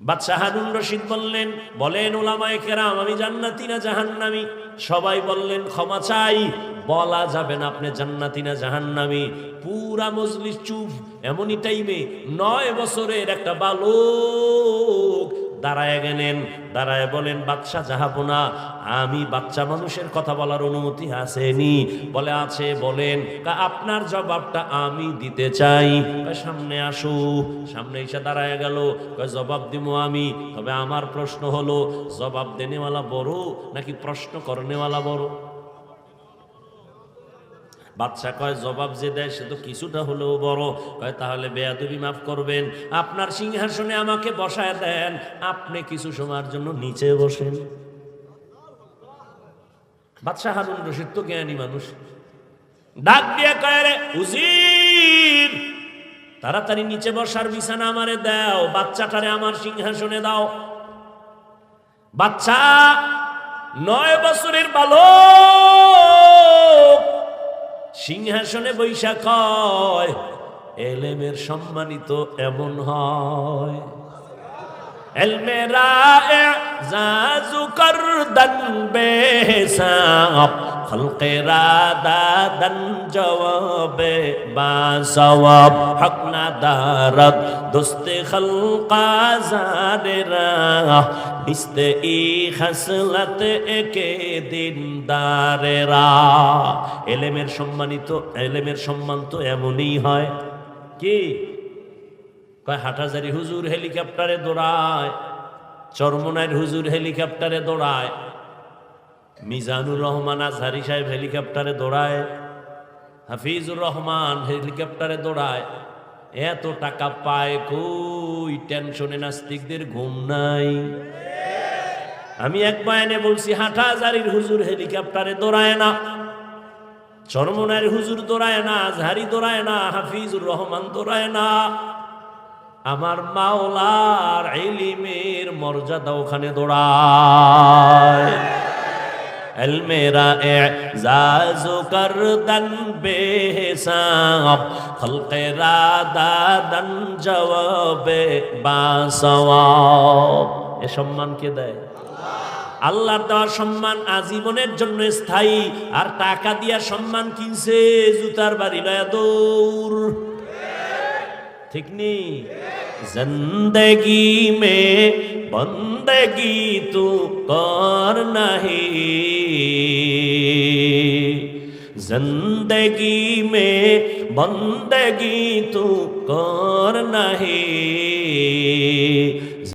বাদশাহ হারুন রশিদ বললেন, বলেন ওলামায়ে কেরাম আমি জান্নাতি না জাহান্নামী? সবাই বললেন ক্ষমা চাই, বলা যাবে না আপনি জান্নাতি না জাহান্নামী। পুরা মজলিস চুপ। এমনই টাইমে 9 বছরের একটা বালক দাঁড়ায় গেলেন, দাঁড়ায় বলেন, বাদশাহ জাহাপনা, আমি বাচ্চা মানুষের কথা বলার অনুমতি আসেনি? বলে আছে। বলেন। আপনার জবাবটা আমি দিতে চাই। সামনে আসো। সামনে এসে দাঁড়ায় গেল। জবাব দিব আমি, তবে আমার প্রশ্ন হলো জবাব দেনেওয়ালা বড় নাকি প্রশ্ন করনেওয়ালা বড়? বাদশা কয়, জবাব যে দেয় সে তো কিছুটা হলেও বড়। কয় তাহলে বেয়াদবি মাফ করবেন, আপনার সিংহাসনে আমাকে বসায় দেন, আপনি কিছু সময়ের জন্য নিচে বসেন। বাদশাহ হারুন রশিদ তো জ্ঞানী মানুষ, ডাক দিয়ে কয়, রে উজির, তাড়াতাড়ি নিচে বসার বিছানা আমারে দাও, বাচ্চাটারে আমার সিংহাসনে দাও। বাচ্চা 9 বছরের বালক সিংহাসনে বৈশা কয়, এলেমের সম্মানিত এমন হয়। এলমেরা এজাজু করদান বেহিসাব, খলকেরা দাদান জওয়াবে বাসওয়াব, হক না দারদ দোস্তে খলকা জারেরা, নিস্তে ই খাসলাত একে দিনদারেরা। এলেমের সম্মানিত, এলেমের সম্মান তো এমনই হয়। কি কয়? হাটহাজারী হুজুর হেলিকপ্টারে দৌড়ায়, চরমনাইর হুজুর হেলিকপ্টারে দৌড়ায়, মিজানুর রহমান আজহারি সাহেব হেলিকপ্টারে দৌড়ায়, হাফিজুর রহমান হেলিকপ্টারে দৌড়ায়। এত টাকা পায় কই? টেনশনে নাস্তিকদের ঘুম নাই। আমি এক বয়ানে বলছি, হাটহাজারীর হুজুর হেলিকপ্টারে দৌড়ায় না, চরমনাইর হুজুর দৌড়ায় না, আজহারি দৌড়ায় না, হাফিজুর রহমান দৌড়ায় না। আমার মাওলার ইলমের মর্যাদা ওখানে দৌড়ায়। এলমেরা এজাজু করদান বেহিসাব, খলকেরা দাদান জওয়াবে বাসওয়াব। এ সম্মান কে দেয়? আল্লাহর দেওয়ার সম্মান আজীবনের জন্য স্থায়ী। আর টাকা দিয়া সম্মান কিনছে, জুতার বাড়ি লয়া দৌড়। ঠিক নেই? জিন্দগি মে বন্দগি তু কর নাহি, জিন্দগি মে বন্দগি তু কর নাহি,